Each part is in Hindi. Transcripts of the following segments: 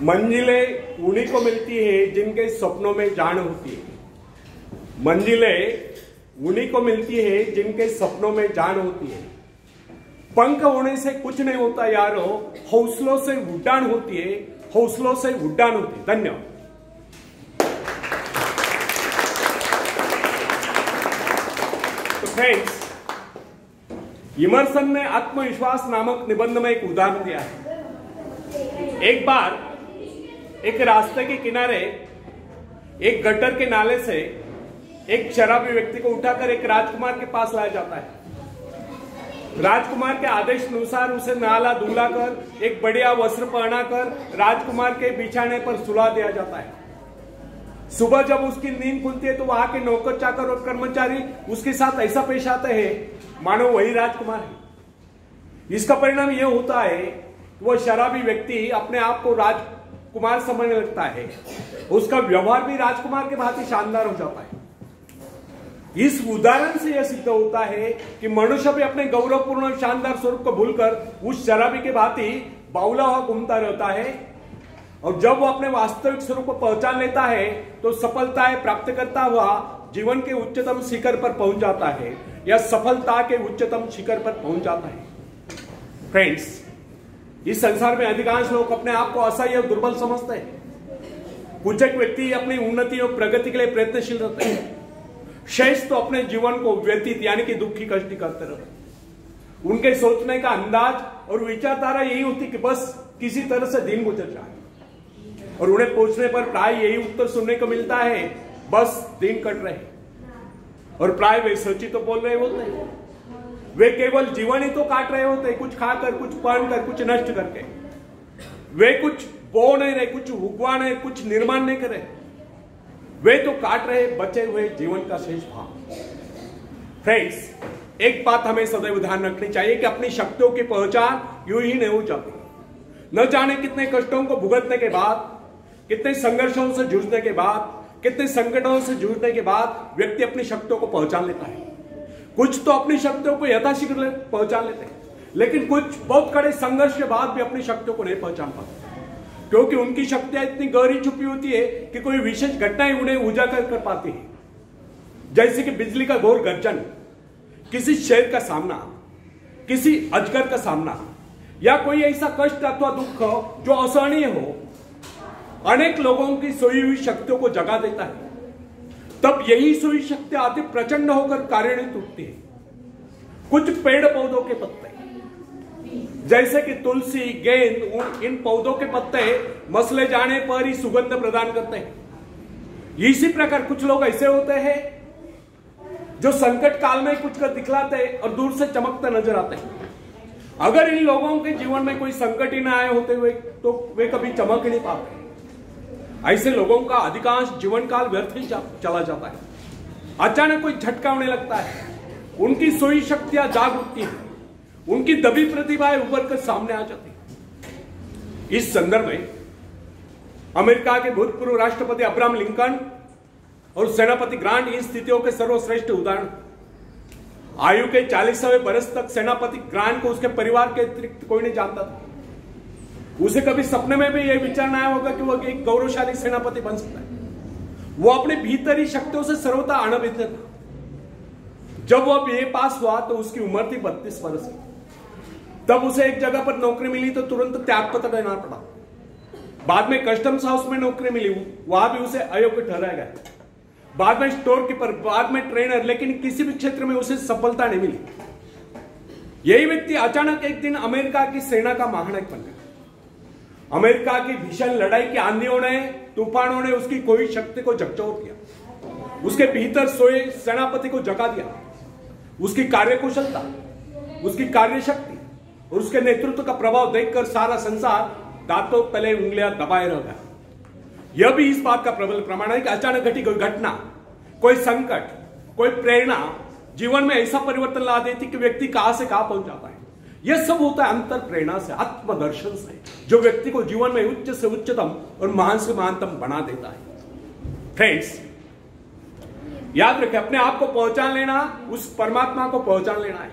मंजिलें उन्हीं को मिलती है जिनके सपनों में जान होती है। मंजिलें उन्हीं को मिलती है जिनके सपनों में जान होती है। पंख होने से कुछ नहीं होता यारो, हौसलों से उड़ान होती है, हौसलों से उड़ान होती है। धन्यवाद। तो फ्रेंड्स, इमर्सन ने आत्मविश्वास नामक निबंध में एक उदाहरण दिया है। एक बार एक रास्ते के किनारे एक गटर के नाले से एक शराबी व्यक्ति को उठाकर एक राजकुमार के पास लाया जाता है। राजकुमार के आदेश अनुसार उसे नाला धुला कर एक बढ़िया वस्त्र पहनाकर राजकुमार के बिछाने पर सुला दिया जाता है। सुबह जब उसकी नींद खुलती है तो वहां के नौकर चाकर और कर्मचारी उसके साथ ऐसा पेश आते हैं मानो वही राजकुमार है। इसका परिणाम यह होता है कि वह शराबी व्यक्ति अपने आप को राजकुमार समझने लगता है। उसका व्यवहार भी राजकुमार के भांति शानदार हो जाता है। इस उदाहरण से यह सिद्ध होता है कि मनुष्य भी अपने गौरवपूर्ण और शानदार स्वरूप को भूलकर उस शराबी के भांति बावला हुआ घूमता रहता है, और जब वो अपने वास्तविक स्वरूप को पहचान लेता है तो सफलताएं प्राप्त करता हुआ जीवन के उच्चतम शिखर पर पहुंच जाता है, या सफलता के उच्चतम शिखर पर पहुंच जाता है। फ्रेंड्स, इस संसार में अधिकांश लोग अपने आप को असह्य और दुर्बल समझते हैं। कुछ एक व्यक्ति अपनी उन्नति और प्रगति के लिए प्रयत्नशील रहते हैं। शेष तो अपने जीवन को व्यतीत यानी कि दुखी कष्ट करते रहते। उनके सोचने का अंदाज और विचारधारा यही होती कि बस किसी तरह से दिन गुजर जाए, और उन्हें पूछने पर प्राय यही उत्तर सुनने को मिलता है, बस दिन कट रहे। और प्राय वे सच ही तो बोल रहे होते हैं। वे केवल जीवन ही तो काट रहे होते, कुछ खाकर, कुछ पहनकर, कुछ नष्ट करके। वे कुछ बो नहीं रहे, कुछ उगवा नहीं, कुछ निर्माण नहीं करे। वे तो काट रहे बचे हुए जीवन का शेष भाग। फ्रेंड्स, एक बात हमें सदैव ध्यान रखनी चाहिए कि अपनी शक्तियों की पहचान यूं ही नहीं हो जाती। न जाने कितने कष्टों को भुगतने के बाद, कितने संघर्षों से जूझने के बाद, कितने संकटों से जूझने के बाद व्यक्ति अपनी शक्तियों को पहचान लेता है। कुछ तो अपनी शक्तियों को यथाशीघ्र पहचान लेते हैं, लेकिन कुछ बहुत कड़े संघर्ष के बाद भी अपनी शक्तियों को नहीं पहचान पाते, क्योंकि उनकी शक्तियां इतनी गहरी छुपी होती है कि कोई विशेष घटना ही उन्हें उजागर कर पाती है। जैसे कि बिजली का घोर गर्जन, किसी शेर का सामना, किसी अजगर का सामना, या कोई ऐसा कष्ट अथवा दुख जो असहनीय हो, अनेक लोगों की सोई हुई शक्तियों को जगा देता है। तब यही सोई शक्ति अति प्रचंड होकर कार्यान्वित होती है। कुछ पेड़ पौधों के पत्ते, जैसे कि तुलसी, गेंद, इन पौधों के पत्ते मसले जाने पर ही सुगंध प्रदान करते हैं। इसी प्रकार कुछ लोग ऐसे होते हैं जो संकट काल में कुछ कर दिखलाते और दूर से चमकते नजर आते हैं। अगर इन लोगों के जीवन में कोई संकट ही ना आए होते हुए तो वे कभी चमक ही नहीं पाते। ऐसे लोगों का अधिकांश जीवन काल व्यर्थ ही चला जाता है। अचानक कोई झटका होने लगता है, उनकी सोई शक्तियां जाग उठती हैं, उनकी दबी प्रतिभाएं उभर कर सामने आ जाती। इस संदर्भ में अमेरिका के भूतपूर्व राष्ट्रपति अब्राहम लिंकन और सेनापति ग्रांट इन स्थितियों के सर्वश्रेष्ठ उदाहरण। आयु के 40वें बरस तक सेनापति ग्रांट को उसके परिवार के अतिरिक्त कोई नहीं जानता था। उसे कभी सपने में भी यह विचार नहीं आया होगा कि वह एक गौरवशाली सेनापति बन सकता है। वो अपने भीतरी शक्तियों से सर्वथा अनभिज्ञ था। जब वह बीए पास हुआ तो उसकी उम्र थी 32 वर्ष की। तब उसे एक जगह पर नौकरी मिली तो तुरंत त्यागपत्र देना पड़ा। बाद में कस्टम्स हाउस में नौकरी मिली, वहां भी उसे अयोग्य ठहराया गया। बाद में स्टोर कीपर, बाद में ट्रेनर, लेकिन किसी भी क्षेत्र में उसे सफलता नहीं मिली। यही व्यक्ति अचानक एक दिन अमेरिका की सेना का महानायक बन गया। अमेरिका की भीषण लड़ाई की आंधियों ने, तूफानों ने उसकी कोई शक्ति को झकझोर दिया। उसके भीतर सोए सेनापति को जगा दिया। उसकी कार्यकुशलता, उसकी कार्यशक्ति और उसके नेतृत्व का प्रभाव देखकर सारा संसार दांतों तले उंगलियां दबाए रह गया। यह भी इस बात का प्रबल प्रमाण है कि अचानक घटी कोई घटना, कोई संकट, कोई प्रेरणा जीवन में ऐसा परिवर्तन ला देती कि व्यक्ति कहां से कहां पहुंच जाता है। यह सब होता है अंतर प्रेरणा से, आत्मदर्शन से, जो व्यक्ति को जीवन में उच्च से उच्चतम और महान से महानतम बना देता है। फ्रेंड्स, याद रखें, अपने आप को पहचान लेना उस परमात्मा को पहचान लेना है।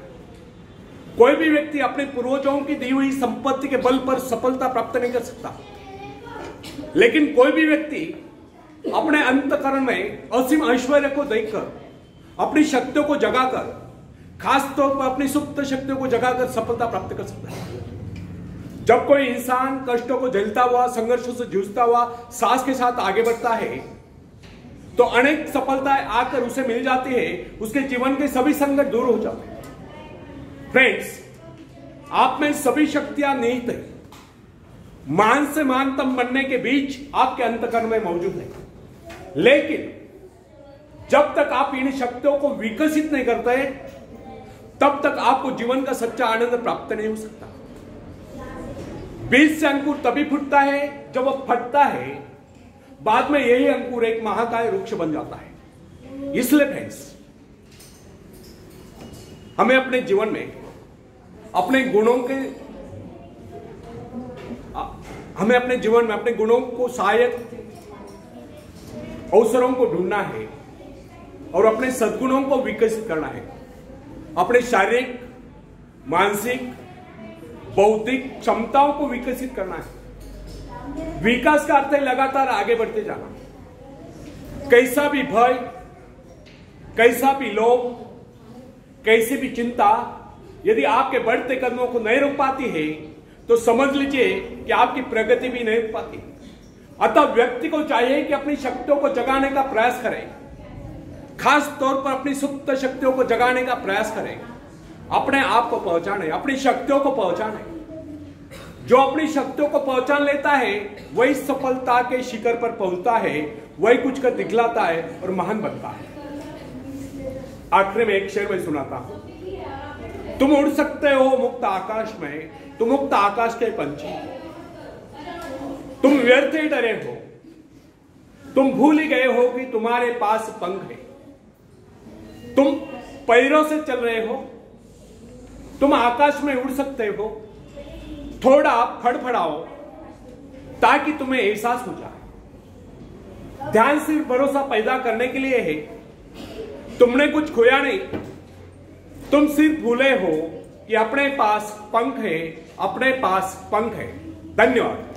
कोई भी व्यक्ति अपने पूर्वजों की दी हुई संपत्ति के बल पर सफलता प्राप्त नहीं कर सकता। लेकिन कोई भी व्यक्ति अपने अंतःकरण में असीम ऐश्वर्य को देखकर, अपनी शक्तियों को जगाकर, खास तौर पर अपनी सुप्त शक्तियों को जगाकर सफलता प्राप्त कर सकता है। जब कोई इंसान कष्टों को झेलता हुआ, संघर्षों से जूझता हुआ साहस के साथ आगे बढ़ता है तो अनेक सफलताएं आकर उसे मिल जाती है, उसके जीवन के सभी संकट दूर हो जाते हैं। फ्रेंड्स, आप में सभी शक्तियां निहित है, महान से महानतम बनने के बीच आपके अंतःकरण में मौजूद है। लेकिन जब तक आप इन शक्तियों को विकसित नहीं करते तब तक आपको जीवन का सच्चा आनंद प्राप्त नहीं हो सकता। बीज से अंकुर तभी फूटता है जब वह फटता है, बाद में यही अंकुर एक महाकाय वृक्ष बन जाता है। इसलिए फ्रेंड्स, हमें अपने जीवन में अपने गुणों को सहायक अवसरों को ढूंढना है और अपने सद्गुणों को विकसित करना है। अपने शारीरिक, मानसिक, बौद्धिक क्षमताओं को विकसित करना है। विकास का अर्थ है लगातार आगे बढ़ते जाना। कैसा भी भय, कैसा भी लोभ, कैसी भी चिंता यदि आपके बढ़ते कदमों को नहीं रोक पाती है तो समझ लीजिए कि आपकी प्रगति भी नहीं हो पाती। अतः व्यक्ति को चाहिए कि अपनी शक्तियों को जगाने का प्रयास करें, खास तौर पर अपनी सुप्त शक्तियों को जगाने का प्रयास करें, अपने आप को पहचाने, अपनी शक्तियों को पहचाने। जो अपनी शक्तियों को पहचान लेता है वही सफलता के शिखर पर पहुंचता है, वही कुछ कर दिखलाता है और महान बनता है। आखिर में एक शेर मैं सुनाता हूं। तुम उड़ सकते हो मुक्त आकाश में, तुम मुक्त आकाश के पंछी। तुम व्यर्थ ही डरे हो, तुम भूल ही गए हो कि तुम्हारे पास पंख है। तुम पैरों से चल रहे हो, तुम आकाश में उड़ सकते हो। थोड़ा फड़फड़ाओ ताकि तुम्हें एहसास हो जाए। ध्यान सिर्फ भरोसा पैदा करने के लिए है। तुमने कुछ खोया नहीं, तुम सिर्फ भूले हो कि अपने पास पंख है, अपने पास पंख है। धन्यवाद।